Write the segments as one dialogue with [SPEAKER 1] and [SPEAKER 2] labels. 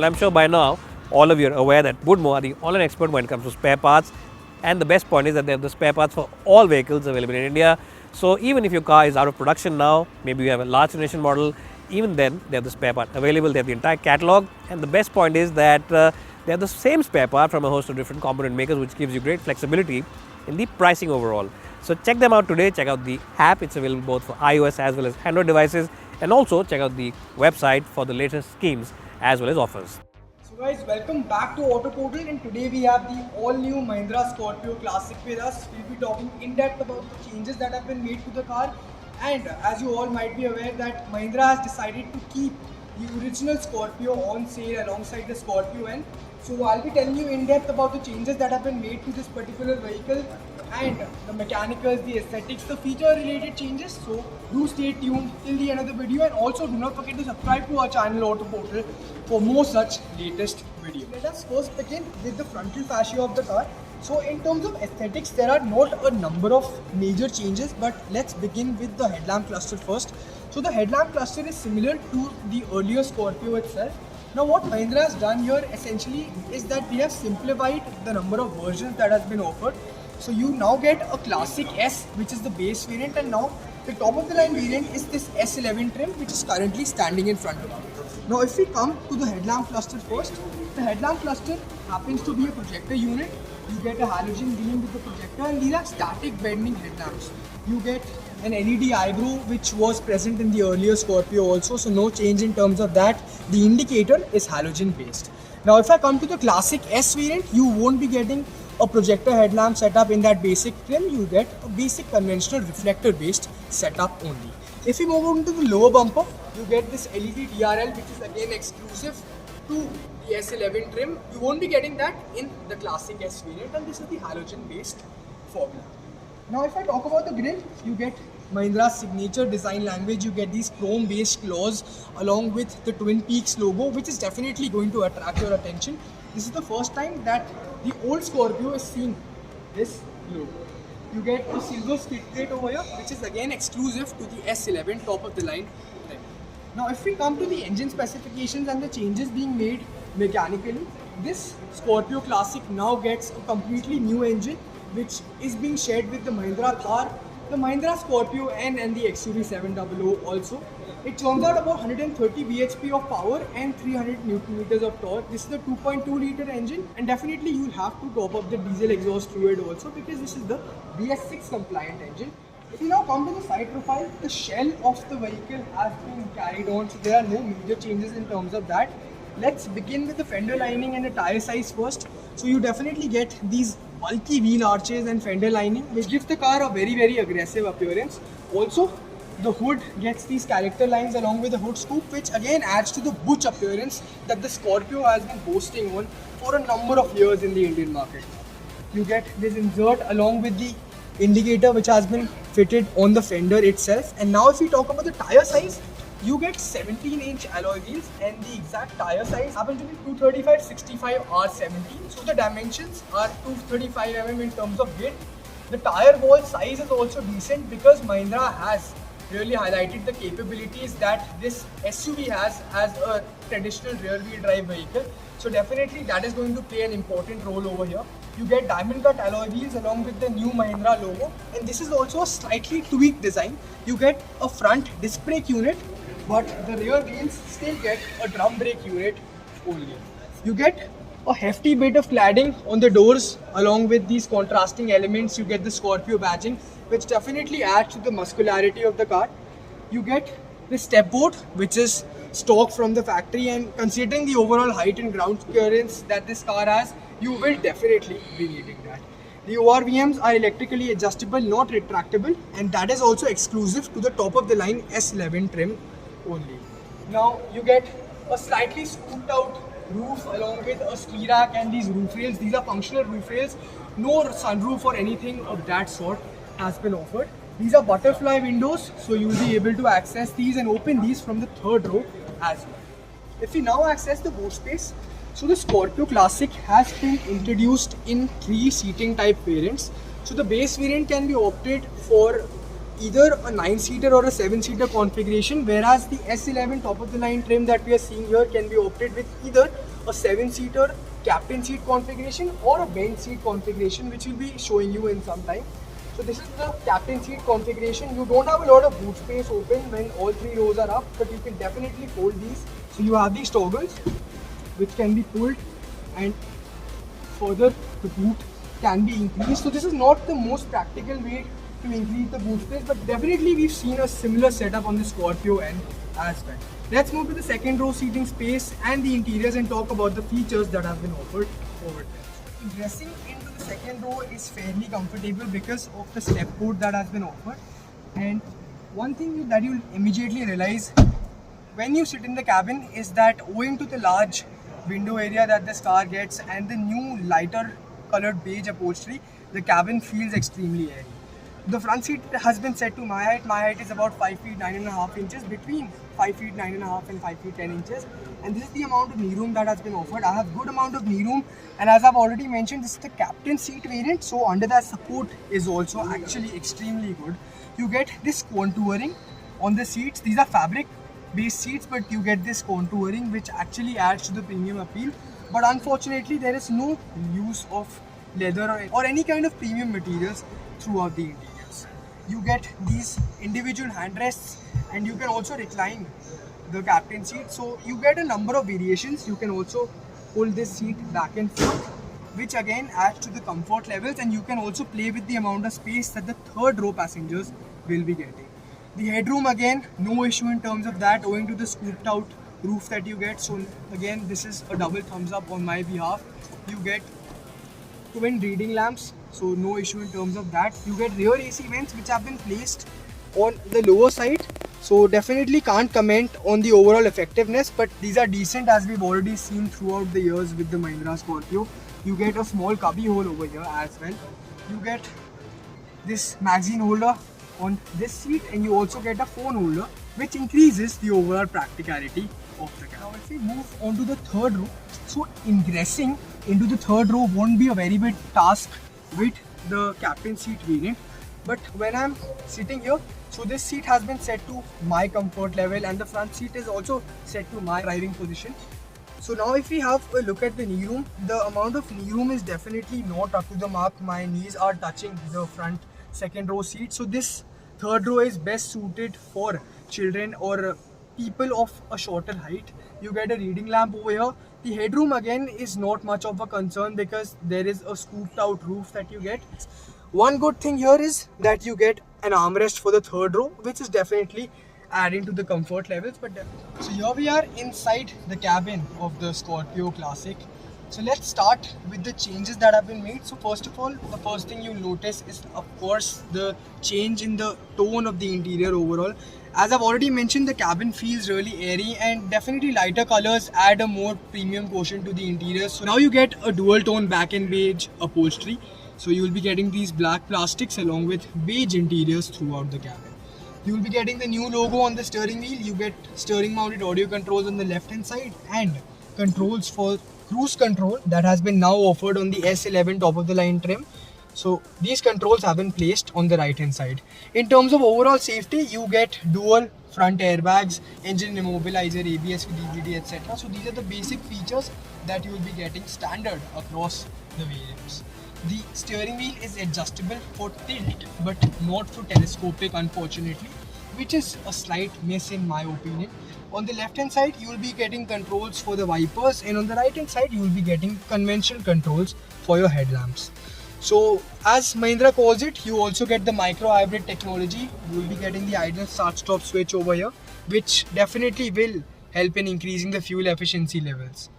[SPEAKER 1] I'm sure by now all of you are aware that Woodmo are the online expert when it comes to spare parts. And the best point is that they have the spare parts for all vehicles available in India. So even if your car is out of production now, maybe you have a large generation model, even then they have the spare part available, they have the entire catalog. And the best point is that they have the same spare part from a host of different component makers, which gives you great flexibility in the pricing overall. So check them out today, check out the app, it's available both for iOS as well as Android devices, and also check out the website for the latest schemes as well as offers.
[SPEAKER 2] So guys, welcome back to Auto Portal, and today we have the all-new Mahindra Scorpio Classic with us. We'll be talking in depth about the changes that have been made to the car, and as you all might be aware that Mahindra has decided to keep the original Scorpio on sale alongside the Scorpio N. So I'll be telling you in depth about the changes that have been made to this particular vehicle and the mechanicals, the aesthetics, the feature related changes. So do stay tuned till the end of the video, and also do not forget to subscribe to our channel Auto Portal for more such latest videos. Let us first begin with the frontal fascia of the car. So in terms of aesthetics, there are not a number of major changes, but let's begin with the headlamp cluster first. So the headlamp cluster is similar to the earlier Scorpio itself. Now what Mahindra has done here essentially is that they have simplified the number of versions that has been offered. So you now get a Classic S, which is the base variant, and now the top of the line variant is this S11 trim, which is currently standing in front of you. Now if we come to the headlamp cluster first, the headlamp cluster happens to be a projector unit. You get a halogen beam with the projector, and these are static bending headlamps. You get an LED eyebrow which was present in the earlier Scorpio also, so no change in terms of that. The indicator is halogen based. Now if I come to the Classic S variant, you won't be getting a projector headlamp setup in that basic trim. You get a basic conventional reflector based setup only. If we move on to the lower bumper, you get this LED DRL, which is again exclusive to the S11 trim. You won't be getting that in the Classic S variant, and this is the halogen based formula. Now if I talk about the grille, you get Mahindra's signature design language. You get these chrome based claws along with the Twin Peaks logo, which is definitely going to attract your attention. This is the first time that the old Scorpio is seeing this logo. You get a silver skid plate over here, which is again exclusive to the S11 top of the line trim. Now if we come to the engine specifications and the changes being made mechanically, this Scorpio Classic now gets a completely new engine, which is being shared with the Mahindra Thar, the Mahindra Scorpio N, and the XUV 700 also. It churns out about 130 bhp of power and 300 Nm of torque. This is the 2.2 liter engine, and definitely you'll have to top up the diesel exhaust fluid also, because this is the BS6 compliant engine. If you now come to the side profile, the shell of the vehicle has been carried on, so there are no major changes in terms of that. Let's begin with the fender lining and the tire size first. So you definitely get these bulky wheel arches and fender lining, which gives the car a very aggressive appearance. Also, the hood gets these character lines along with the hood scoop, which again adds to the butch appearance that the Scorpio has been boasting on for a number of years in the Indian market. You get this insert along with the indicator, which has been fitted on the fender itself. And now if we talk about the tire size, you get 17-inch alloy wheels, and the exact tire size happens to be 235/65 R17. So the dimensions are 235 mm in terms of width. The tire wall size is also decent, because Mahindra has really highlighted the capabilities that this SUV has as a traditional rear wheel drive vehicle. So definitely that is going to play an important role over here. You get diamond cut alloy wheels along with the new Mahindra logo, and this is also a slightly tweaked design. You get a front disc brake unit, but the rear wheels still get a drum brake unit only. You get a hefty bit of cladding on the doors along with these contrasting elements. You get the Scorpio badging, which definitely adds to the muscularity of the car. You get the step board, which is stock from the factory, and considering the overall height and ground clearance that this car has, you will definitely be needing that. The ORVMs are electrically adjustable, not retractable, and that is also exclusive to the top of the line S11 trim only. Now you get a slightly scooped out roof along with a ski rack and these roof rails. These are functional roof rails. No sunroof or anything of that sort has been offered. These are butterfly windows, so you'll be able to access these and open these from the third row as well. If we now access the boot space, so the Scorpio Classic has been introduced in 3 seating type variants. So the base variant can be opted for either a 9-seater or a 7-seater configuration, whereas the S11 top of the line trim that we are seeing here can be opted with either a 7-seater captain seat configuration or a bench seat configuration, which we'll be showing you in some time. So this is the captain seat configuration. You don't have a lot of boot space open when all 3 rows are up, but you can definitely fold these. So you have these toggles which can be pulled, and further the boot can be increased. So this is not the most practical way to increase the boot space, but definitely we've seen a similar setup on the Scorpio end as well. Let's move to the second row seating space and the interiors and talk about the features that have been offered over there. Dressing into the second row is fairly comfortable because of the step board that has been offered. And one thing that you'll immediately realize when you sit in the cabin is that owing to the large window area that this car gets and the new lighter colored beige upholstery, the cabin feels extremely airy. The front seat has been set to my height. My height is about 5 feet 9.5 inches, between 5 feet 9.5 and 5 feet 10 inches. And this is the amount of knee room that has been offered. I have good amount of knee room, and as I've already mentioned, this is the captain seat variant. So under that support is also actually extremely good. You get this contouring on the seats. These are fabric based seats, but you get this contouring which actually adds to the premium appeal. But unfortunately, there is no use of leather or any kind of premium materials throughout the interiors. You get these individual handrests, and you can also recline the captain seat. So you get a number of variations. You can also pull this seat back and forth, which again adds to the comfort levels, and you can also play with the amount of space that the third row passengers will be getting. The headroom, again, no issue in terms of that, owing to the scooped out roof that you get. So again, this is a double thumbs up on my behalf. You get twin reading lamps, so no issue in terms of that. You get rear AC vents which have been placed on the lower side, so definitely can't comment on the overall effectiveness, but these are decent as we've already seen throughout the years with the Mahindra Scorpio. You get a small cubby hole over here as well. You get this magazine holder on this seat, and you also get a phone holder, which increases the overall practicality of the car. Now if we move on to the third row, so ingressing into the third row won't be a very big task with the captain seat variant, but when I'm sitting here, so this seat has been set to my comfort level, and the front seat is also set to my driving position. So now if we have a look at the knee room, the amount of knee room is definitely not up to the mark. My knees are touching the front second row seat, so this third row is best suited for children or people of a shorter height. You get a reading lamp over here. The headroom again is not much of a concern because there is a scooped out roof that you get. One good thing here is that you get an armrest for the third row, which is definitely adding to the comfort levels. So here we are inside the cabin of the Scorpio Classic. So let's start with the changes that have been made. So first of all, the first thing you'll notice is of course the change in the tone of the interior overall. As I've already mentioned, the cabin feels really airy, and definitely lighter colors add a more premium quotient to the interior. So now you get a dual tone black and beige upholstery. So you will be getting these black plastics along with beige interiors throughout the cabin. You will be getting the new logo on the steering wheel. You get steering mounted audio controls on the left hand side and controls for cruise control that has been now offered on the S11 top of the line trim. So these controls have been placed on the right hand side. In terms of overall safety, you get dual front airbags, engine immobilizer, ABS with DVD, etc. So these are the basic features that you will be getting standard across the variants. The steering wheel is adjustable for tilt but not for telescopic, unfortunately, which is a slight miss in my opinion. On the left hand side you will be getting controls for the wipers, and on the right hand side you will be getting conventional controls for your headlamps. So as Mahindra calls it, you also get the micro hybrid technology. You will be getting the idle start stop switch over here, which definitely will help in increasing the fuel efficiency levels.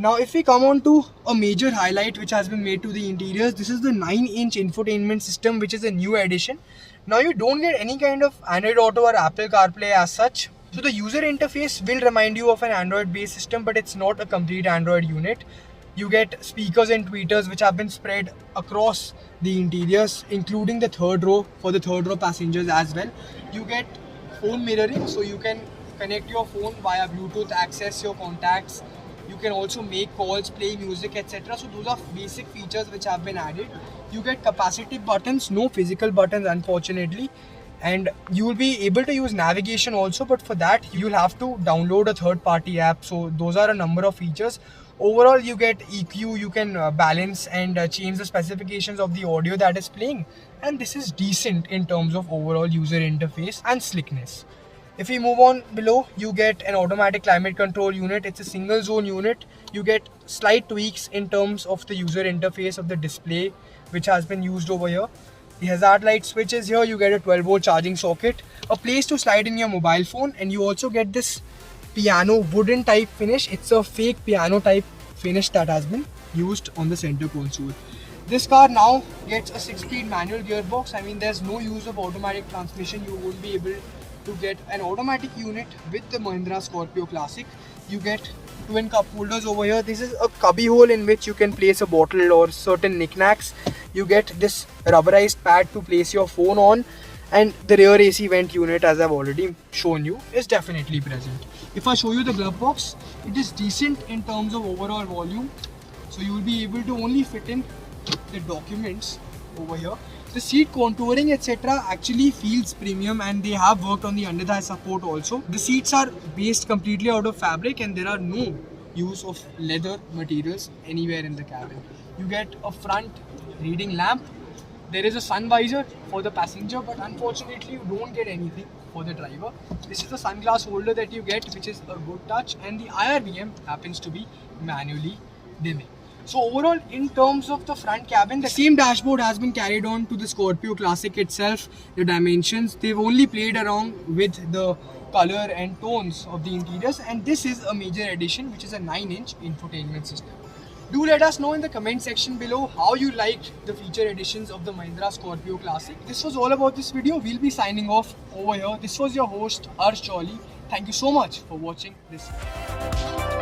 [SPEAKER 2] Now if we come on to a major highlight which has been made to the interiors, this is the 9-inch infotainment system, which is a new addition. Now you don't get any kind of Android Auto or Apple CarPlay as such. So the user interface will remind you of an Android based system, but it's not a complete Android unit. You get speakers and tweeters which have been spread across the interiors, including the third row for the third row passengers as well. You get phone mirroring, so you can connect your phone via Bluetooth, access your contacts. You can also make calls, play music, etc. So those are basic features which have been added. You get capacitive buttons, no physical buttons unfortunately. And you will be able to use navigation also, but for that you'll have to download a third-party app. So those are a number of features. Overall, you get EQ, you can balance and change the specifications of the audio that is playing, and this is decent in terms of overall user interface and slickness. If we move on below, you get an automatic climate control unit. It's a single zone unit. You get slight tweaks in terms of the user interface of the display, which has been used over here. The hazard light switch is here. You get a 12-volt charging socket, a place to slide in your mobile phone, and you also get this piano wooden type finish. It's a fake piano type finish that has been used on the center console. This car now gets a 6-speed manual gearbox. I mean, there's no use of automatic transmission. You won't be able to get an automatic unit with the Mahindra Scorpio Classic. You get twin cup holders over here. This is a cubby hole in which you can place a bottle or certain knickknacks. You get this rubberized pad to place your phone on, and the rear AC vent unit, as I've already shown you, is definitely present. If I show you the glove box, it is decent in terms of overall volume, so you will be able to only fit in the documents over here. The seat contouring etc. actually feels premium, and they have worked on the under thigh support also. The seats are based completely out of fabric, and there are no use of leather materials anywhere in the cabin. You get a front reading lamp. There is a sun visor for the passenger, but unfortunately you don't get anything for the driver. This is the sunglass holder that you get, which is a good touch, and the IRBM happens to be manually dimming. So overall, in terms of the front cabin, the same dashboard has been carried on to the Scorpio Classic itself. The dimensions, they've only played around with the color and tones of the interiors, and this is a major addition, which is a 9-inch infotainment system. Do let us know in the comment section below how you liked the feature additions of the Mahindra Scorpio Classic. This was all about this video. We'll be signing off over here. This was your host Harsh Jolly. Thank you so much for watching this video.